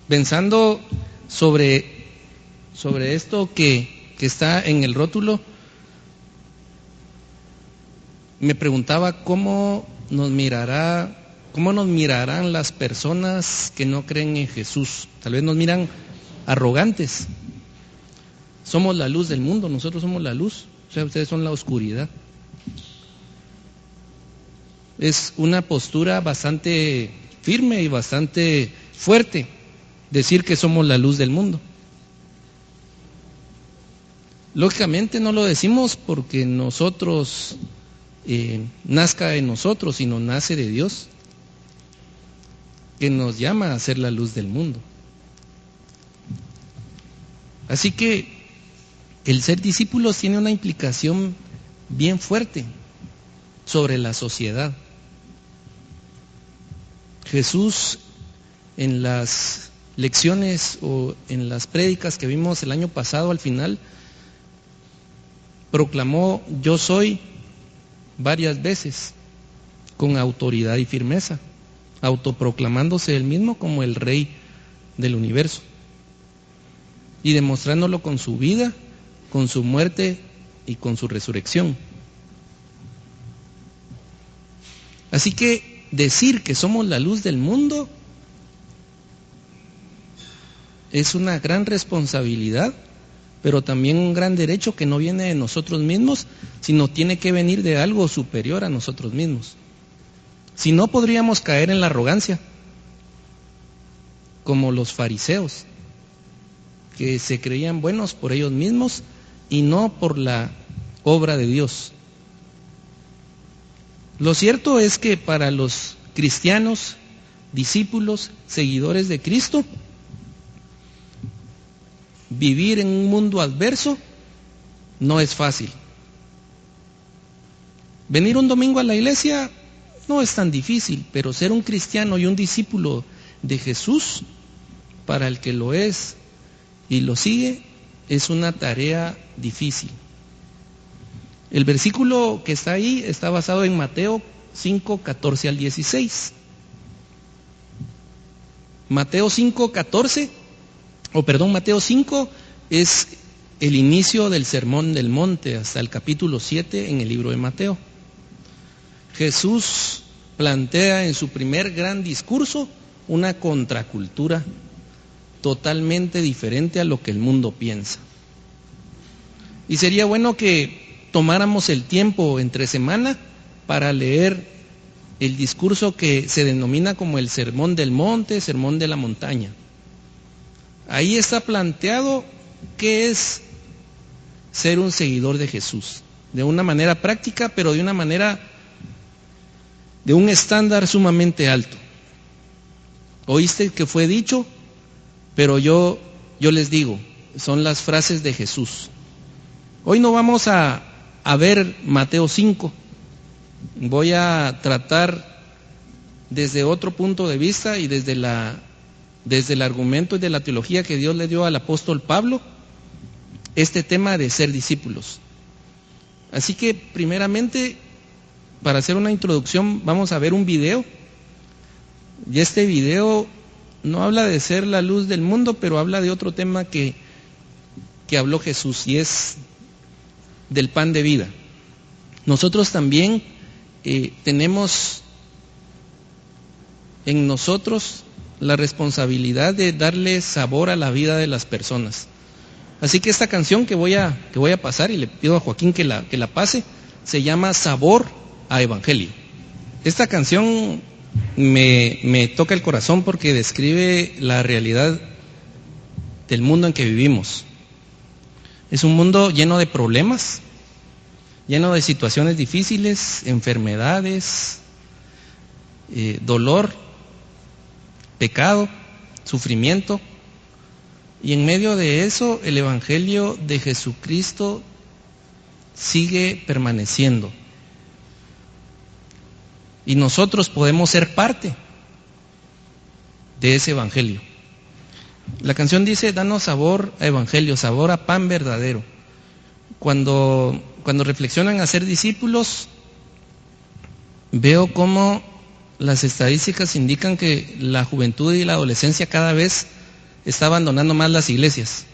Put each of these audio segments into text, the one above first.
Pensando sobre esto que está en el rótulo, me preguntaba cómo nos mirarán las personas que no creen en Jesús. Tal vez nos miran arrogantes. Somos la luz del mundo, nosotros somos la luz, o sea, ustedes son la oscuridad. Es una postura bastante firme y bastante fuerte decir que somos la luz del mundo. Lógicamente no lo decimos porque nosotros nazca de nosotros, sino nace de Dios, que nos llama a ser la luz del mundo. Así que el ser discípulos tiene una implicación bien fuerte sobre la sociedad. Jesús, en las lecciones o en las prédicas que vimos el año pasado, al final proclamó "yo soy" varias veces, con autoridad y firmeza, autoproclamándose él mismo como el Rey del universo y demostrándolo con su vida, con su muerte y con su resurrección. Así que decir que somos la luz del mundo es una gran responsabilidad, pero también un gran derecho que no viene de nosotros mismos, sino tiene que venir de algo superior a nosotros mismos. Si no, podríamos caer en la arrogancia, como los fariseos, que se creían buenos por ellos mismos y no por la obra de Dios. Lo cierto es que para los cristianos, discípulos, seguidores de Cristo, vivir en un mundo adverso no es fácil. Venir un domingo a la iglesia no es tan difícil, pero ser un cristiano y un discípulo de Jesús, para el que lo es y lo sigue, es una tarea difícil. El versículo que está ahí está basado en Mateo 5, 14 al 16. Mateo 5 es el inicio del Sermón del Monte hasta el capítulo 7 en el libro de Mateo. Jesús plantea en su primer gran discurso una contracultura totalmente diferente a lo que el mundo piensa. Y sería bueno que tomáramos el tiempo entre semana para leer el discurso que se denomina como el Sermón del Monte, Sermón de la Montaña. Ahí está planteado qué es ser un seguidor de Jesús, de una manera práctica, pero de un estándar sumamente alto. Oíste que fue dicho, pero yo les digo, son las frases de Jesús. Hoy no vamos a ver Mateo 5, voy a tratar desde otro punto de vista y desde el argumento y de la teología que Dios le dio al apóstol Pablo, este tema de ser discípulos. Así que primeramente, para hacer una introducción, vamos a ver un video, y este video no habla de ser la luz del mundo, pero habla de otro tema que habló Jesús, y es del pan de vida. Nosotros también tenemos en nosotros la responsabilidad de darle sabor a la vida de las personas. Así que esta canción que voy a pasar, y le pido a Joaquín que la pase, se llama Sabor a Evangelio. Esta canción me toca el corazón porque describe la realidad del mundo en que vivimos. Es un mundo lleno de problemas, lleno de situaciones difíciles, enfermedades, dolor, pecado, sufrimiento, y en medio de eso el Evangelio de Jesucristo sigue permaneciendo. Y nosotros podemos ser parte de ese Evangelio. La canción dice: danos sabor a Evangelio, sabor a pan verdadero. Cuando reflexionan a ser discípulos, veo cómo las estadísticas indican que la juventud y la adolescencia cada vez está abandonando más las iglesias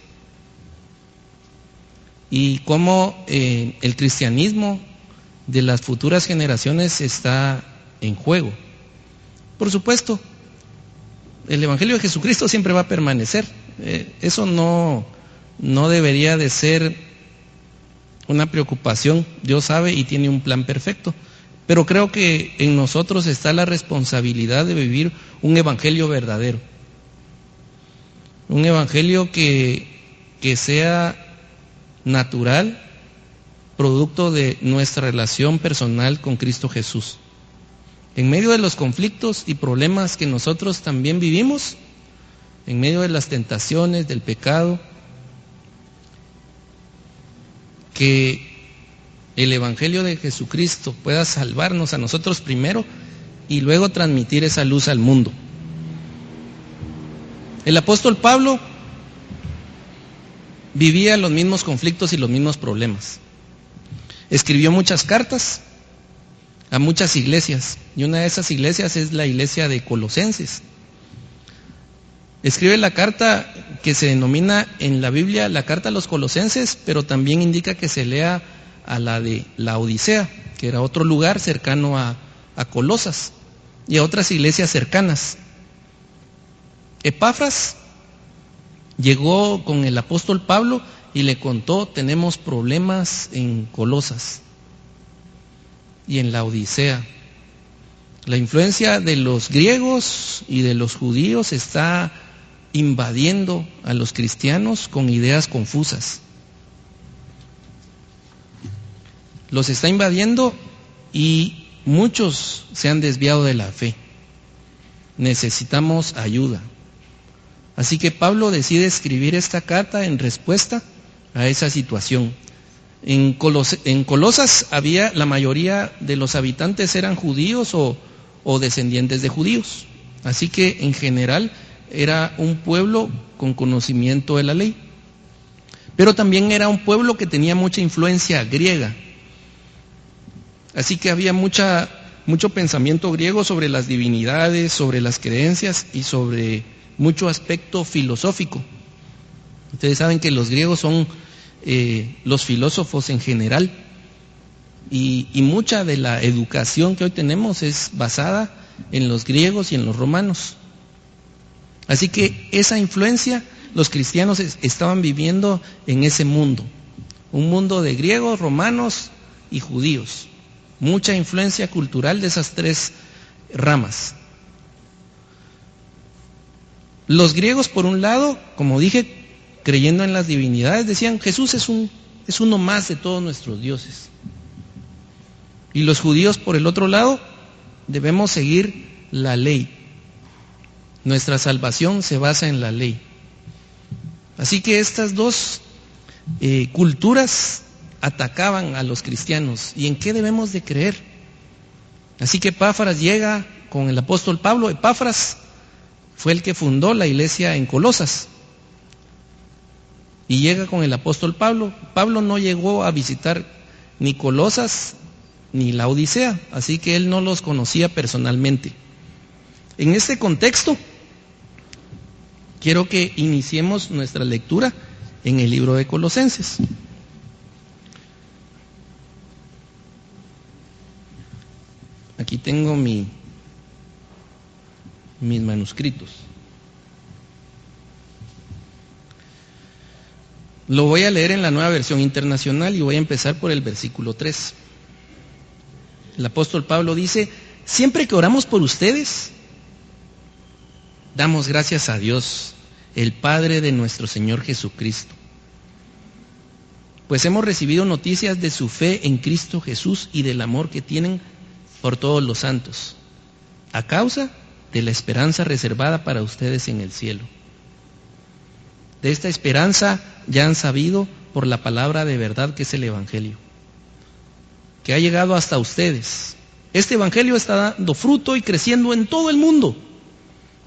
y cómo el cristianismo de las futuras generaciones está en juego. Por supuesto, el Evangelio de Jesucristo siempre va a permanecer. Eso no debería de ser una preocupación. Dios sabe y tiene un plan perfecto. Pero creo que en nosotros está la responsabilidad de vivir un evangelio verdadero. Un evangelio que sea natural, producto de nuestra relación personal con Cristo Jesús. En medio de los conflictos y problemas que nosotros también vivimos, en medio de las tentaciones, del pecado, que el Evangelio de Jesucristo pueda salvarnos a nosotros primero y luego transmitir esa luz al mundo. El apóstol Pablo vivía los mismos conflictos y los mismos problemas. Escribió muchas cartas a muchas iglesias, y una de esas iglesias es la iglesia de Colosenses. Escribe la carta que se denomina en la Biblia la carta a los Colosenses, pero también indica que se lea a la de la Odisea, que era otro lugar cercano a Colosas y a otras iglesias cercanas. Epafras llegó con el apóstol Pablo y le contó: tenemos problemas en Colosas y en la Odisea. La influencia de los griegos y de los judíos está invadiendo a los cristianos con ideas confusas. Los está invadiendo y muchos se han desviado de la fe. Necesitamos ayuda. Así que Pablo decide escribir esta carta en respuesta a esa situación. En Colosas la mayoría de los habitantes eran judíos o descendientes de judíos. Así que en general era un pueblo con conocimiento de la ley. Pero también era un pueblo que tenía mucha influencia griega. Así que había mucho pensamiento griego sobre las divinidades, sobre las creencias y sobre mucho aspecto filosófico. Ustedes saben que los griegos son los filósofos en general, y mucha de la educación que hoy tenemos es basada en los griegos y en los romanos. Así que esa influencia los cristianos estaban viviendo en ese mundo, un mundo de griegos, romanos y judíos. Mucha influencia cultural de esas tres ramas. Los griegos, por un lado, como dije, creyendo en las divinidades, decían: Jesús es uno más de todos nuestros dioses. Y los judíos, por el otro lado, debemos seguir la ley. Nuestra salvación se basa en la ley. Así que estas dos culturas atacaban a los cristianos. ¿Y en qué debemos de creer? Así que Epafras llega con el apóstol Pablo. Epafras fue el que fundó la iglesia en Colosas. Y llega con el apóstol Pablo. Pablo no llegó a visitar ni Colosas ni la Odisea, así que él no los conocía personalmente. En este contexto, quiero que iniciemos nuestra lectura en el libro de Colosenses. Aquí tengo mis manuscritos. Lo voy a leer en la Nueva Versión Internacional y voy a empezar por el versículo 3. El apóstol Pablo dice: siempre que oramos por ustedes, damos gracias a Dios, el Padre de nuestro Señor Jesucristo, pues hemos recibido noticias de su fe en Cristo Jesús y del amor que tienen por todos los santos, a causa de la esperanza reservada para ustedes en el cielo. De esta esperanza ya han sabido por la palabra de verdad que es el Evangelio, que ha llegado hasta ustedes. Este Evangelio está dando fruto y creciendo en todo el mundo,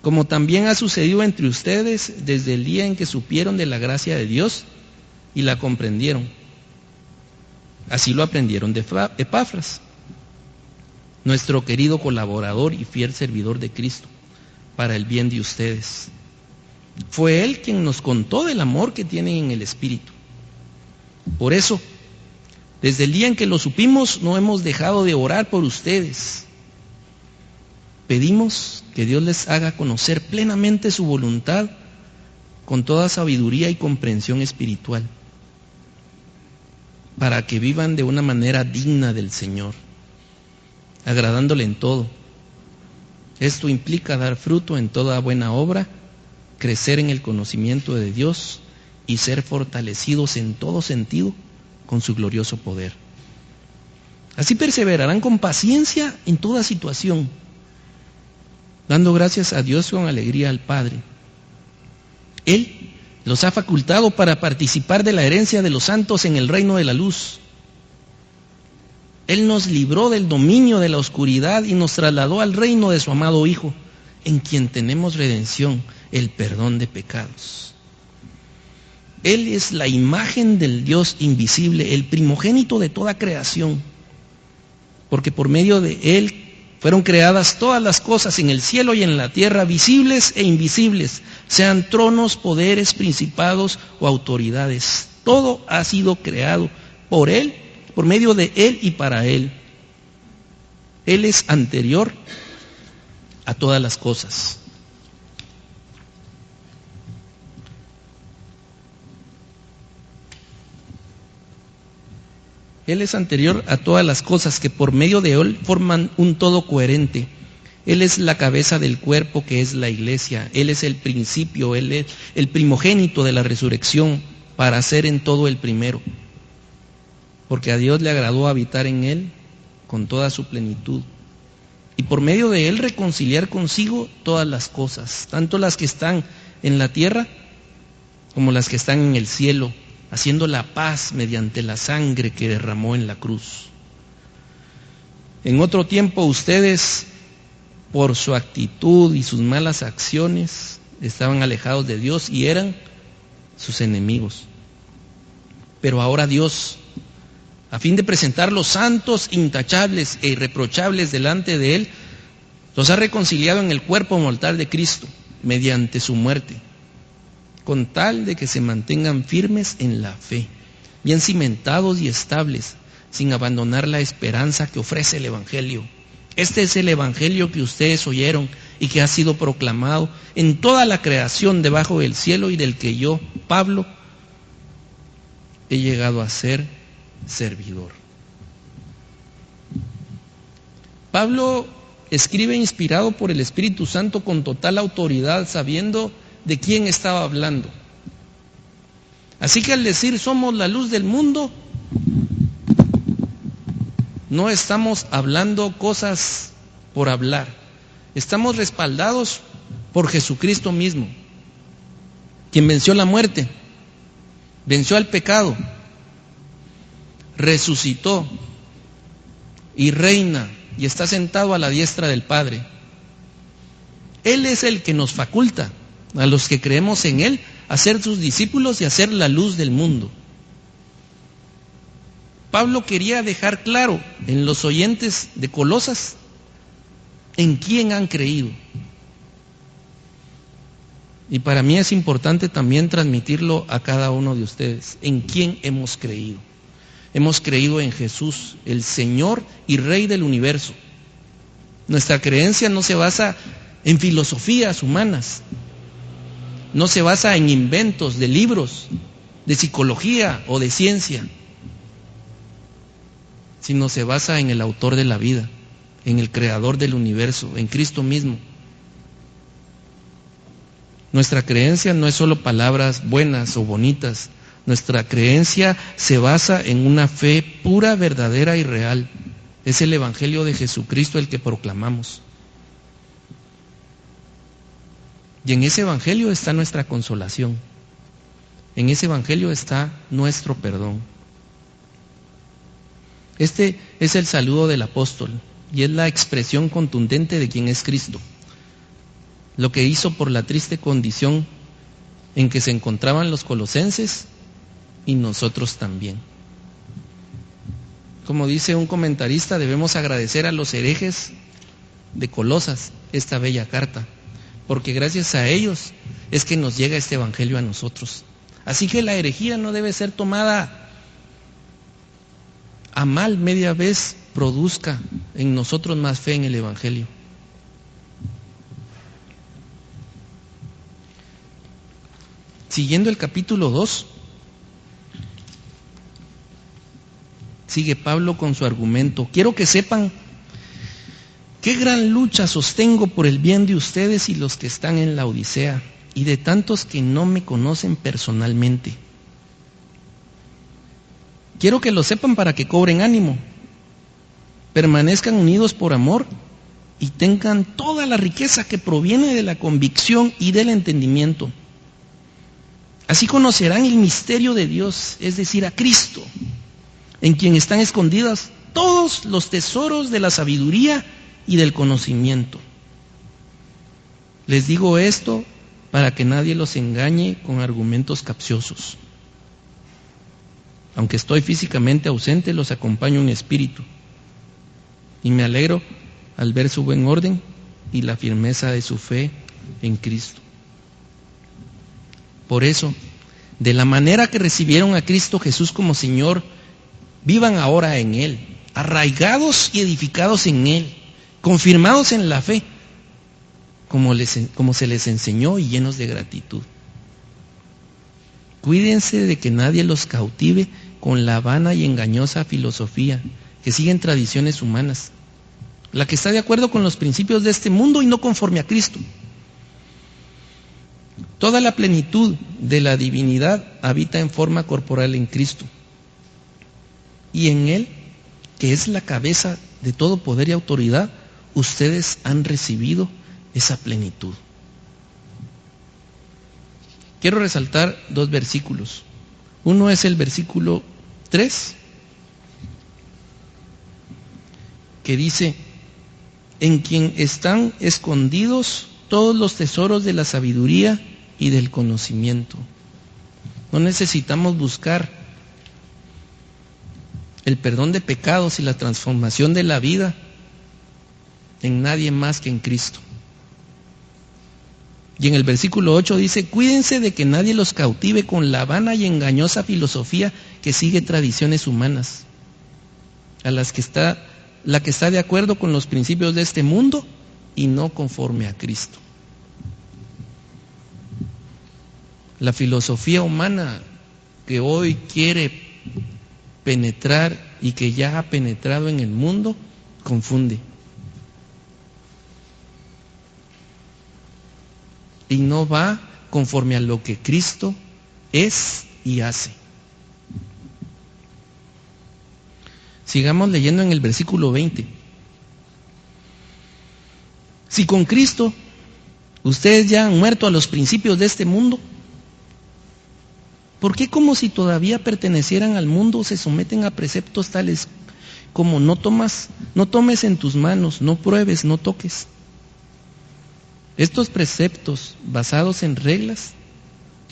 como también ha sucedido entre ustedes desde el día en que supieron de la gracia de Dios y la comprendieron. Así lo aprendieron de Epafras, nuestro querido colaborador y fiel servidor de Cristo, para el bien de ustedes. Fue Él quien nos contó del amor que tienen en el Espíritu. Por eso, desde el día en que lo supimos, no hemos dejado de orar por ustedes. Pedimos que Dios les haga conocer plenamente su voluntad con toda sabiduría y comprensión espiritual, para que vivan de una manera digna del Señor, agradándole en todo. Esto implica dar fruto en toda buena obra, crecer en el conocimiento de Dios y ser fortalecidos en todo sentido con su glorioso poder. Así perseverarán con paciencia en toda situación, dando gracias a Dios con alegría al Padre. Él los ha facultado para participar de la herencia de los santos en el reino de la luz. Él nos libró del dominio de la oscuridad y nos trasladó al reino de su amado Hijo, en quien tenemos redención, el perdón de pecados. Él es la imagen del Dios invisible, el primogénito de toda creación, porque por medio de Él fueron creadas todas las cosas en el cielo y en la tierra, visibles e invisibles, sean tronos, poderes, principados o autoridades. Todo ha sido creado por Él, por medio de Él y para Él. Él es anterior a todas las cosas. Él es anterior a todas las cosas, que por medio de Él forman un todo coherente. Él es la cabeza del cuerpo, que es la iglesia. Él es el principio, Él es el primogénito de la resurrección, para ser en todo el primero. Porque a Dios le agradó habitar en Él con toda su plenitud. Y por medio de Él reconciliar consigo todas las cosas, tanto las que están en la tierra como las que están en el cielo, haciendo la paz mediante la sangre que derramó en la cruz. En otro tiempo ustedes, por su actitud y sus malas acciones, estaban alejados de Dios y eran sus enemigos. Pero ahora Dios, a fin de presentarlos santos, intachables e irreprochables delante de Él, los ha reconciliado en el cuerpo mortal de Cristo, mediante su muerte, con tal de que se mantengan firmes en la fe, bien cimentados y estables, sin abandonar la esperanza que ofrece el Evangelio. Este es el Evangelio que ustedes oyeron y que ha sido proclamado en toda la creación debajo del cielo, y del que yo, Pablo, he llegado a ser servidor. Pablo escribe inspirado por el Espíritu Santo con total autoridad, sabiendo de quién estaba hablando. Así que al decir somos la luz del mundo, no estamos hablando cosas por hablar. Estamos respaldados por Jesucristo mismo, quien venció la muerte, venció al pecado, resucitó y reina y está sentado a la diestra del Padre. Él es el que nos faculta a los que creemos en Él a ser sus discípulos y a ser la luz del mundo. Pablo quería dejar claro en los oyentes de Colosas en quién han creído. Y para mí es importante también transmitirlo a cada uno de ustedes, en quién hemos creído. Hemos creído en Jesús, el Señor y Rey del universo. Nuestra creencia no se basa en filosofías humanas, no se basa en inventos de libros, de psicología o de ciencia, sino se basa en el autor de la vida, en el creador del universo, en Cristo mismo. Nuestra creencia no es solo palabras buenas o bonitas. Nuestra creencia se basa en una fe pura, verdadera y real. Es el Evangelio de Jesucristo el que proclamamos. Y en ese Evangelio está nuestra consolación. En ese Evangelio está nuestro perdón. Este es el saludo del apóstol y es la expresión contundente de quién es Cristo. Lo que hizo por la triste condición en que se encontraban los colosenses y nosotros también. Como dice un comentarista, debemos agradecer a los herejes de Colosas esta bella carta, porque gracias a ellos es que nos llega este evangelio a nosotros. Así que la herejía no debe ser tomada a mal, media vez produzca en nosotros más fe en el evangelio. Siguiendo el capítulo 2, sigue Pablo con su argumento. Quiero que sepan qué gran lucha sostengo por el bien de ustedes y los que están en la Odisea, y de tantos que no me conocen personalmente. Quiero que lo sepan para que cobren ánimo, permanezcan unidos por amor y tengan toda la riqueza que proviene de la convicción y del entendimiento. Así conocerán el misterio de Dios, es decir, a Cristo, en quien están escondidos todos los tesoros de la sabiduría y del conocimiento. Les digo esto para que nadie los engañe con argumentos capciosos. Aunque estoy físicamente ausente, los acompaño en espíritu, y me alegro al ver su buen orden y la firmeza de su fe en Cristo. Por eso, de la manera que recibieron a Cristo Jesús como Señor, vivan ahora en Él, arraigados y edificados en Él, confirmados en la fe, como se les enseñó, y llenos de gratitud. Cuídense de que nadie los cautive con la vana y engañosa filosofía que siguen tradiciones humanas, la que está de acuerdo con los principios de este mundo y no conforme a Cristo. Toda la plenitud de la divinidad habita en forma corporal en Cristo, y en Él, que es la cabeza de todo poder y autoridad, ustedes han recibido esa plenitud. Quiero resaltar dos versículos. Uno es el versículo 3, que dice: en quien están escondidos todos los tesoros de la sabiduría y del conocimiento. No necesitamos buscar el perdón de pecados y la transformación de la vida en nadie más que en Cristo. Y en el versículo 8 dice: cuídense de que nadie los cautive con la vana y engañosa filosofía que sigue tradiciones humanas, la que está de acuerdo con los principios de este mundo y no conforme a Cristo. La filosofía humana que hoy quiere penetrar y que ya ha penetrado en el mundo, confunde. Y no va conforme a lo que Cristo es y hace. Sigamos leyendo en el versículo 20. Si con Cristo ustedes ya han muerto a los principios de este mundo, ¿por qué, como si todavía pertenecieran al mundo, se someten a preceptos tales como no tomes en tus manos, no pruebes, no toques? Estos preceptos, basados en reglas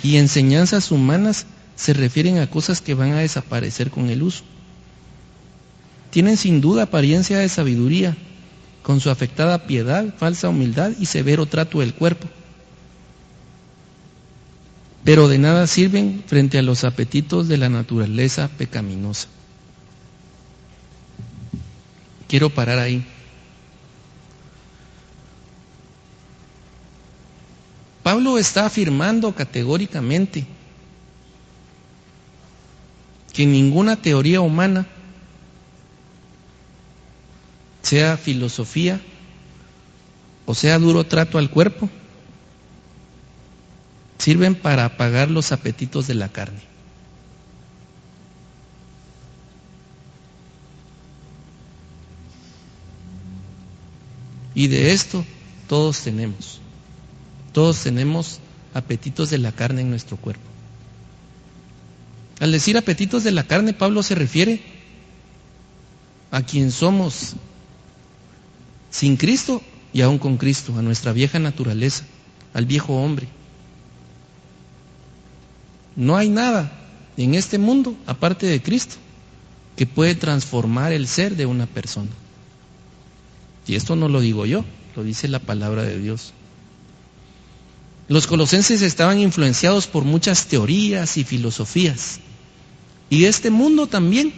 y enseñanzas humanas, se refieren a cosas que van a desaparecer con el uso. Tienen sin duda apariencia de sabiduría, con su afectada piedad, falsa humildad y severo trato del cuerpo, pero de nada sirven frente a los apetitos de la naturaleza pecaminosa. Quiero parar ahí. Pablo está afirmando categóricamente que ninguna teoría humana, sea filosofía o sea duro trato al cuerpo, sirven para apagar los apetitos de la carne. Y de esto todos tenemos apetitos de la carne en nuestro cuerpo. Al decir apetitos de la carne, Pablo se refiere a quien somos sin Cristo y aún con Cristo, a nuestra vieja naturaleza, al viejo hombre. No hay nada en este mundo, aparte de Cristo, que puede transformar el ser de una persona. Y esto no lo digo yo, lo dice la palabra de Dios. Los colosenses estaban influenciados por muchas teorías y filosofías. Y este mundo también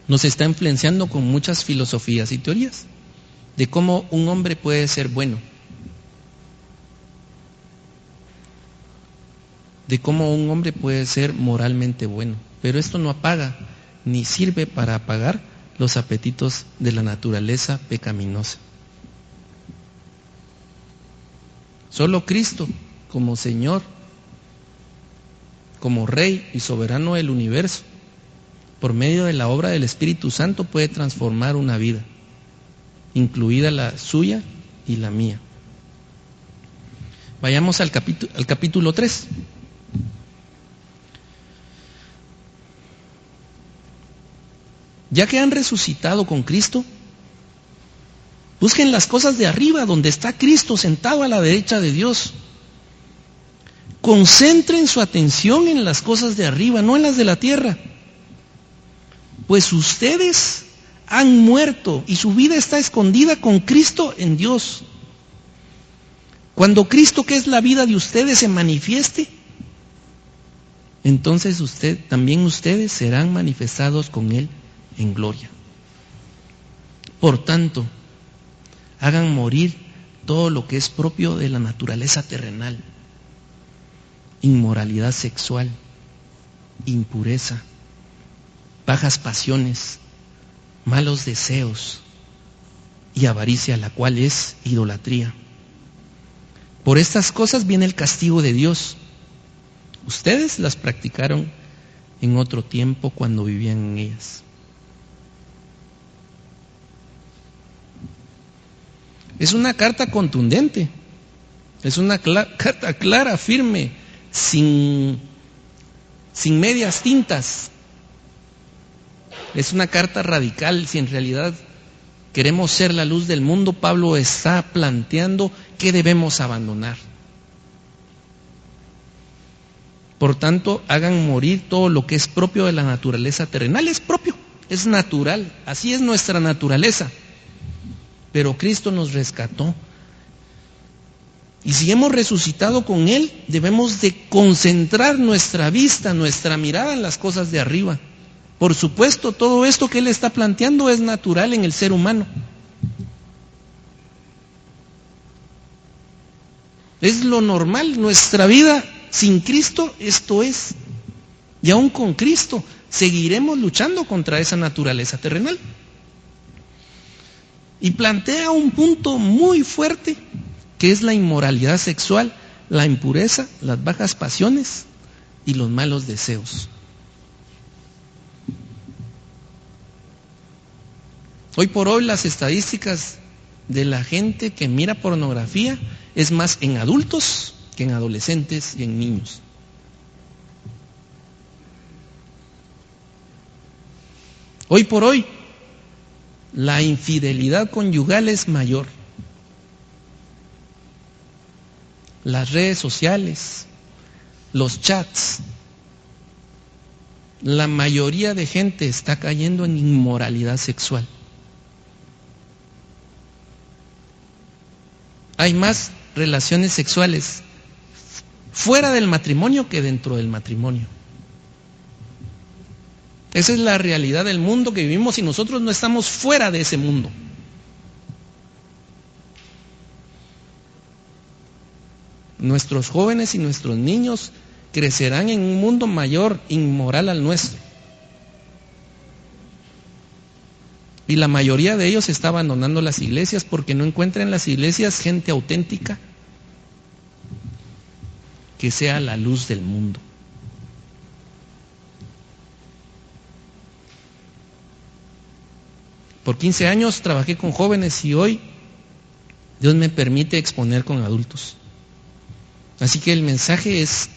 nos está influenciando con muchas filosofías y teorías de cómo un hombre puede ser bueno, de cómo un hombre puede ser moralmente bueno. Pero esto no apaga ni sirve para apagar los apetitos de la naturaleza pecaminosa. Solo Cristo, como Señor, como Rey y soberano del universo, por medio de la obra del Espíritu Santo, puede transformar una vida, incluida la suya y la mía. Vayamos al capítulo 3. Ya que han resucitado con Cristo, busquen las cosas de arriba, donde está Cristo sentado a la derecha de Dios. Concentren su atención en las cosas de arriba, no en las de la tierra. Pues ustedes han muerto y su vida está escondida con Cristo en Dios. Cuando Cristo, que es la vida de ustedes, se manifieste, entonces también ustedes serán manifestados con Él en gloria. Por tanto, hagan morir todo lo que es propio de la naturaleza terrenal: inmoralidad sexual, impureza, bajas pasiones, malos deseos y avaricia, la cual es idolatría. Por estas cosas viene el castigo de Dios. Ustedes las practicaron en otro tiempo cuando vivían en ellas. Es una carta contundente, es una carta clara, firme, sin medias tintas. Es una carta radical. Si en realidad queremos ser la luz del mundo, Pablo está planteando qué debemos abandonar. Por tanto, hagan morir todo lo que es propio de la naturaleza terrenal. Es propio, es natural, así es nuestra naturaleza. Pero Cristo nos rescató. Y si hemos resucitado con Él, debemos de concentrar nuestra vista, nuestra mirada en las cosas de arriba. Por supuesto, todo esto que Él está planteando es natural en el ser humano. Es lo normal, nuestra vida sin Cristo, esto es. Y aún con Cristo, seguiremos luchando contra esa naturaleza terrenal. Y plantea un punto muy fuerte, que es la inmoralidad sexual, la impureza, las bajas pasiones y los malos deseos. Hoy por hoy las estadísticas de la gente que mira pornografía es más en adultos que en adolescentes y en niños. Hoy por hoy la infidelidad conyugal es mayor. Las redes sociales, los chats, la mayoría de gente está cayendo en inmoralidad sexual. Hay más relaciones sexuales fuera del matrimonio que dentro del matrimonio. Esa es la realidad del mundo que vivimos y nosotros no estamos fuera de ese mundo. Nuestros jóvenes y nuestros niños crecerán en un mundo mayor, inmoral al nuestro. Y la mayoría de ellos está abandonando las iglesias porque no encuentra en las iglesias gente auténtica que sea la luz del mundo. Por 15 años trabajé con jóvenes y hoy Dios me permite exponer con adultos. Así que el mensaje es: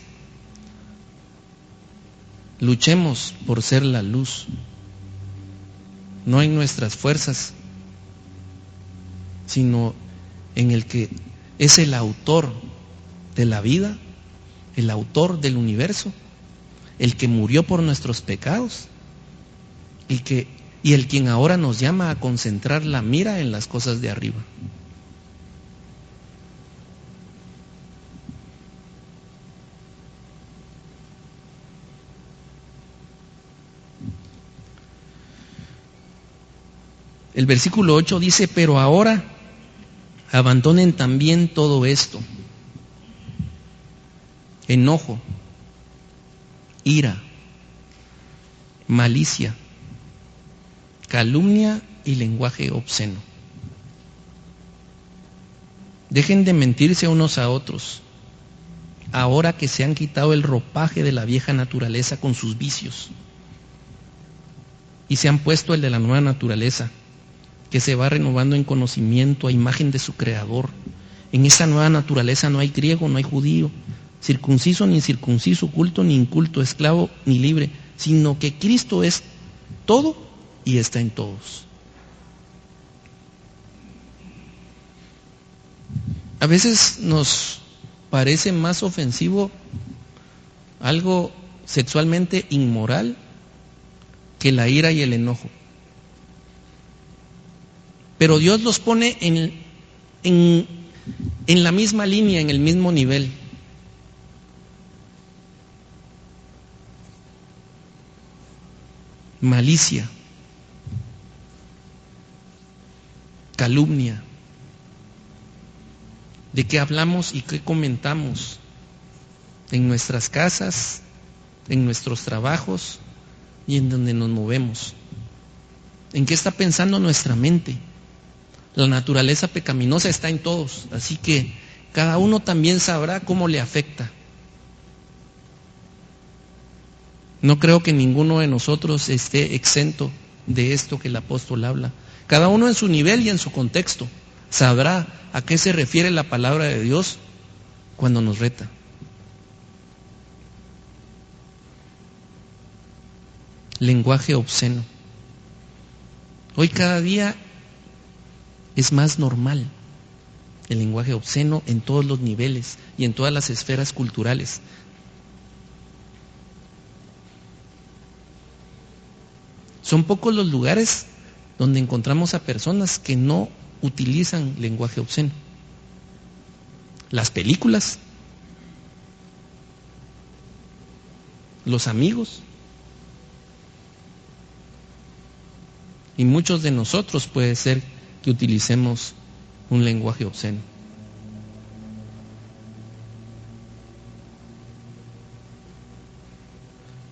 luchemos por ser la luz, no en nuestras fuerzas, sino en el que es el autor de la vida, el autor del universo, el que murió por nuestros pecados, y el quien ahora nos llama a concentrar la mira en las cosas de arriba. El versículo 8 dice, pero ahora abandonen también todo esto: enojo, ira, malicia, calumnia y lenguaje obsceno. Dejen de mentirse unos a otros, ahora que se han quitado el ropaje de la vieja naturaleza con sus vicios y se han puesto el de la nueva naturaleza, que se va renovando en conocimiento a imagen de su Creador. En esa nueva naturaleza no hay griego, no hay judío, circunciso ni incircunciso, culto ni inculto, esclavo ni libre, sino que Cristo es todo y está en todos. A veces nos parece más ofensivo algo sexualmente inmoral que la ira y el enojo. Pero Dios los pone en la misma línea, en el mismo nivel. Malicia, calumnia, de qué hablamos y qué comentamos en nuestras casas, en nuestros trabajos y en donde nos movemos. ¿En qué está pensando nuestra mente? La naturaleza pecaminosa está en todos, así que cada uno también sabrá cómo le afecta. No creo que ninguno de nosotros esté exento de esto que el apóstol habla. Cada uno en su nivel y en su contexto sabrá a qué se refiere la palabra de Dios cuando nos reta. Lenguaje obsceno. Hoy cada día es más normal el lenguaje obsceno en todos los niveles y en todas las esferas culturales. Son pocos los lugares donde encontramos a personas que no utilizan lenguaje obsceno. Las películas, los amigos, y muchos de nosotros puede ser que utilicemos un lenguaje obsceno.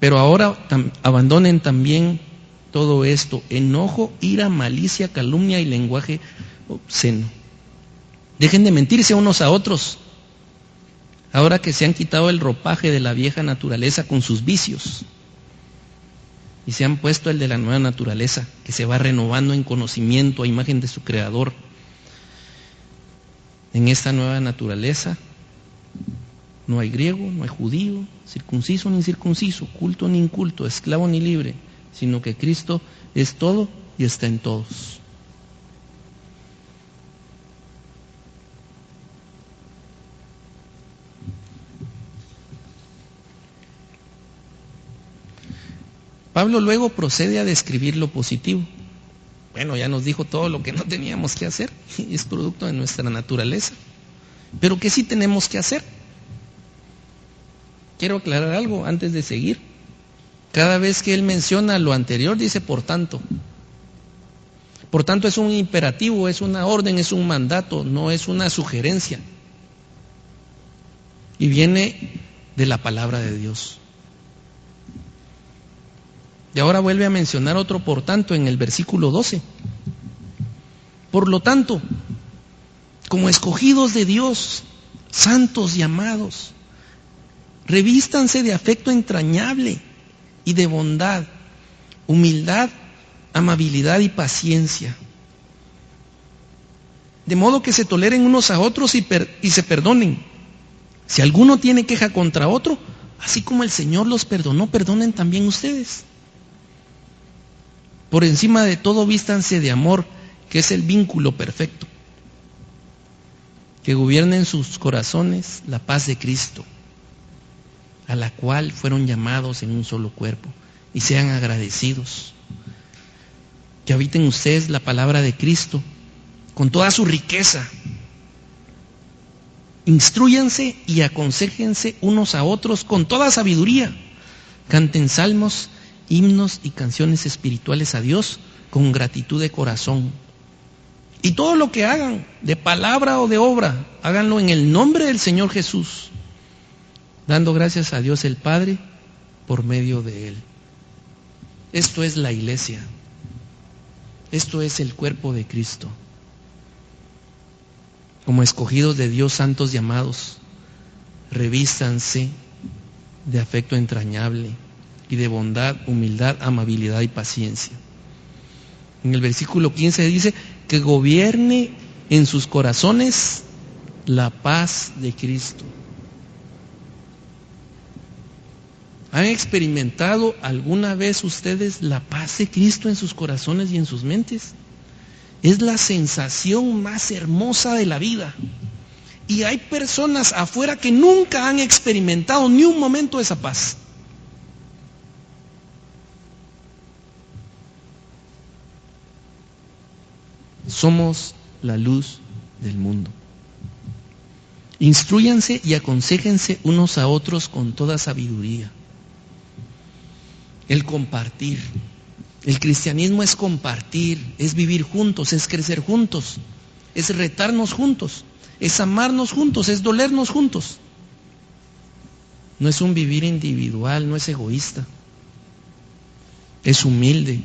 Pero ahora abandonen también todo esto: enojo, ira, malicia, calumnia y lenguaje obsceno. Dejen de mentirse unos a otros, ahora que se han quitado el ropaje de la vieja naturaleza con sus vicios y se han puesto el de la nueva naturaleza, que se va renovando en conocimiento a imagen de su Creador. En esta nueva naturaleza no hay griego, no hay judío, circunciso ni incircunciso, culto ni inculto, esclavo ni libre, sino que Cristo es todo y está en todos. Pablo luego procede a describir lo positivo. Bueno, ya nos dijo todo lo que no teníamos que hacer, es producto de nuestra naturaleza. Pero ¿qué sí tenemos que hacer? Quiero aclarar algo antes de seguir. Cada vez que él menciona lo anterior, dice por tanto. Por tanto es un imperativo, es una orden, es un mandato, no es una sugerencia. Y viene de la palabra de Dios. Y ahora vuelve a mencionar otro por tanto en el versículo 12. Por lo tanto, como escogidos de Dios, santos y amados, revístanse de afecto entrañable y de bondad, humildad, amabilidad y paciencia. De modo que se toleren unos a otros y se perdonen. Si alguno tiene queja contra otro, así como el Señor los perdonó, perdonen también ustedes. Por encima de todo, vístanse de amor, que es el vínculo perfecto. Que gobierne en sus corazones la paz de Cristo, a la cual fueron llamados en un solo cuerpo, y sean agradecidos. Que habiten ustedes la palabra de Cristo con toda su riqueza. Instrúyanse y aconséjense unos a otros con toda sabiduría. Canten salmos himnos y canciones espirituales a Dios con gratitud de corazón. Y todo lo que hagan, de palabra o de obra, háganlo en el nombre del Señor Jesús, dando gracias a Dios el Padre por medio de Él. Esto es la iglesia. Esto es el cuerpo de Cristo. Como escogidos de Dios, santos y amados, revístanse de afecto entrañable y de bondad, humildad, amabilidad y paciencia. En el versículo 15 dice que gobierne en sus corazones la paz de Cristo. ¿Han experimentado alguna vez ustedes la paz de Cristo en sus corazones y en sus mentes? Es la sensación más hermosa de la vida. Y hay personas afuera que nunca han experimentado ni un momento esa paz. Somos la luz del mundo. Instrúyanse y aconséjense unos a otros con toda sabiduría. El compartir. El cristianismo es compartir, es vivir juntos, es crecer juntos, es retarnos juntos, es amarnos juntos, es dolernos juntos. No es un vivir individual, no es egoísta, es humilde.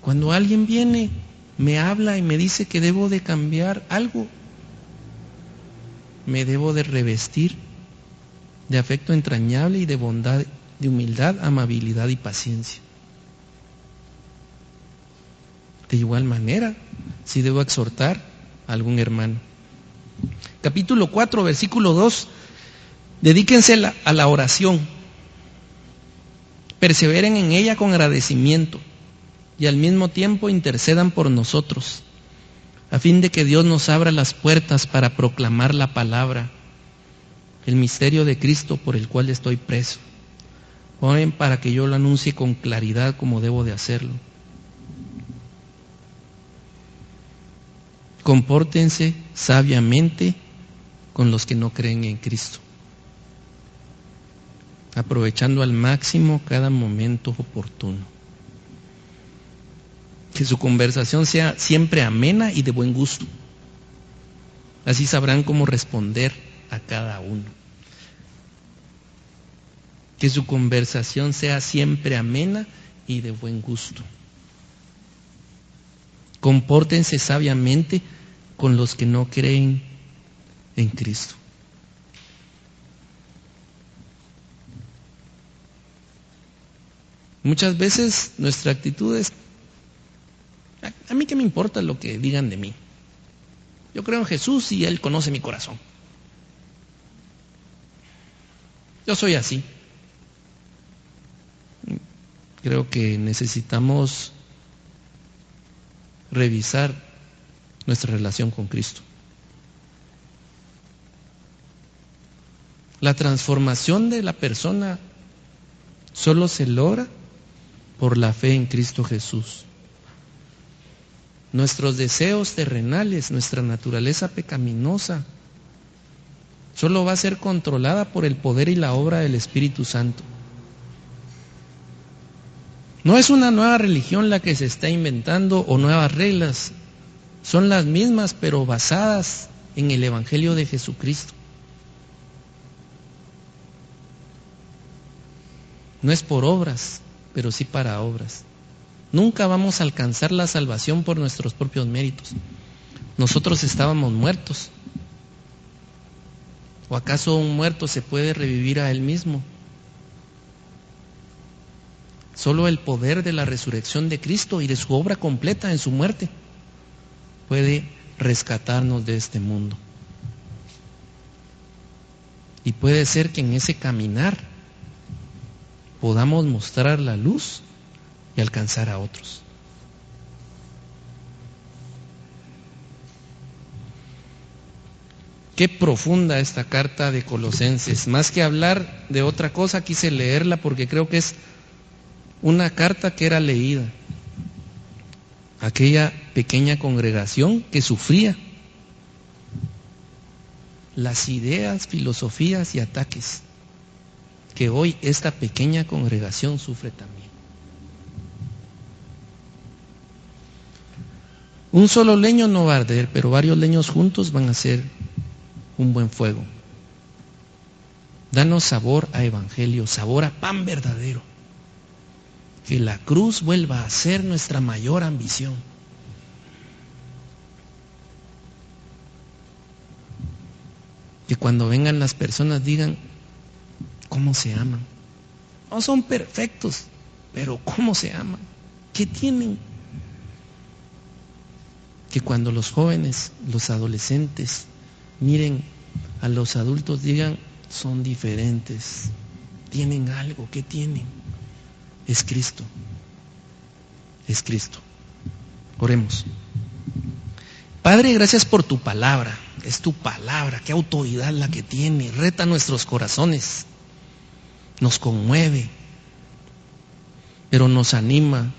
Cuando alguien viene, me habla y me dice que debo de cambiar algo, me debo de revestir de afecto entrañable y de bondad, de humildad, amabilidad y paciencia. De igual manera, si debo exhortar a algún hermano. Capítulo 4, versículo 2. Dedíquense a la oración. Perseveren en ella con agradecimiento y al mismo tiempo intercedan por nosotros, a fin de que Dios nos abra las puertas para proclamar la palabra, el misterio de Cristo por el cual estoy preso. Oren para que yo lo anuncie con claridad como debo de hacerlo. Compórtense sabiamente con los que no creen en Cristo, aprovechando al máximo cada momento oportuno. Que su conversación sea siempre amena y de buen gusto. Así sabrán cómo responder a cada uno. Que su conversación sea siempre amena y de buen gusto. Compórtense sabiamente con los que no creen en Cristo. Muchas veces nuestra actitud es, a mí qué me importa lo que digan de mí. Yo creo en Jesús y Él conoce mi corazón. Yo soy así. Creo que necesitamos revisar nuestra relación con Cristo. La transformación de la persona solo se logra por la fe en Cristo Jesús. Nuestros deseos terrenales, nuestra naturaleza pecaminosa, solo va a ser controlada por el poder y la obra del Espíritu Santo. No es una nueva religión la que se está inventando o nuevas reglas, son las mismas pero basadas en el Evangelio de Jesucristo. No es por obras, pero sí para obras. Nunca vamos a alcanzar la salvación por nuestros propios méritos. Nosotros estábamos muertos. ¿O acaso un muerto se puede revivir a él mismo? Solo el poder de la resurrección de Cristo y de su obra completa en su muerte puede rescatarnos de este mundo. Y puede ser que en ese caminar podamos mostrar la luz y alcanzar a otros. Qué profunda esta carta de Colosenses. Más que hablar de otra cosa, quise leerla porque creo que es una carta que era leída. Aquella pequeña congregación que sufría las ideas, filosofías y ataques que hoy esta pequeña congregación sufre también. Un solo leño no va a arder, pero varios leños juntos van a ser un buen fuego. Danos sabor a evangelio, sabor a pan verdadero. Que la cruz vuelva a ser nuestra mayor ambición. Que cuando vengan las personas digan, ¿cómo se aman? No son perfectos, pero ¿cómo se aman? ¿Qué tienen? Que cuando los jóvenes, los adolescentes, miren a los adultos, digan, son diferentes, tienen algo. ¿Qué tienen? Es Cristo, es Cristo. Oremos. Padre, gracias por tu palabra. Es tu palabra, qué autoridad la que tiene. Reta nuestros corazones, nos conmueve, pero nos anima.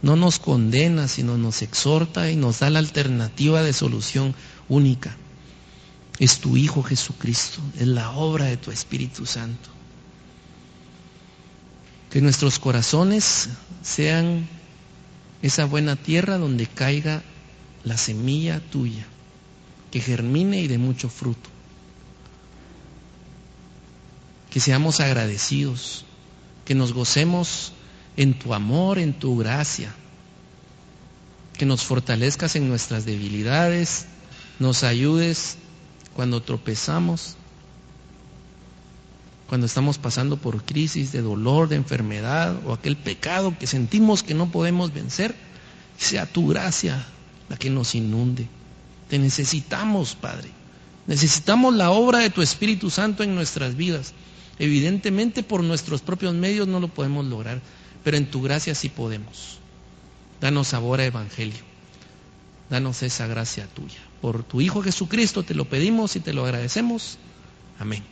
No nos condena, sino nos exhorta y nos da la alternativa de solución única. Es tu Hijo Jesucristo, es la obra de tu Espíritu Santo. Que nuestros corazones sean esa buena tierra donde caiga la semilla tuya, que germine y dé mucho fruto. Que seamos agradecidos, que nos gocemos en tu amor, en tu gracia, que nos fortalezcas en nuestras debilidades, nos ayudes cuando tropezamos, cuando estamos pasando por crisis de dolor, de enfermedad o aquel pecado que sentimos que no podemos vencer, sea tu gracia la que nos inunde. Te necesitamos, Padre. Necesitamos la obra de tu Espíritu Santo en nuestras vidas. Evidentemente por nuestros propios medios no lo podemos lograr, pero en tu gracia sí podemos. Danos sabor a evangelio. Danos esa gracia tuya. Por tu Hijo Jesucristo te lo pedimos y te lo agradecemos. Amén.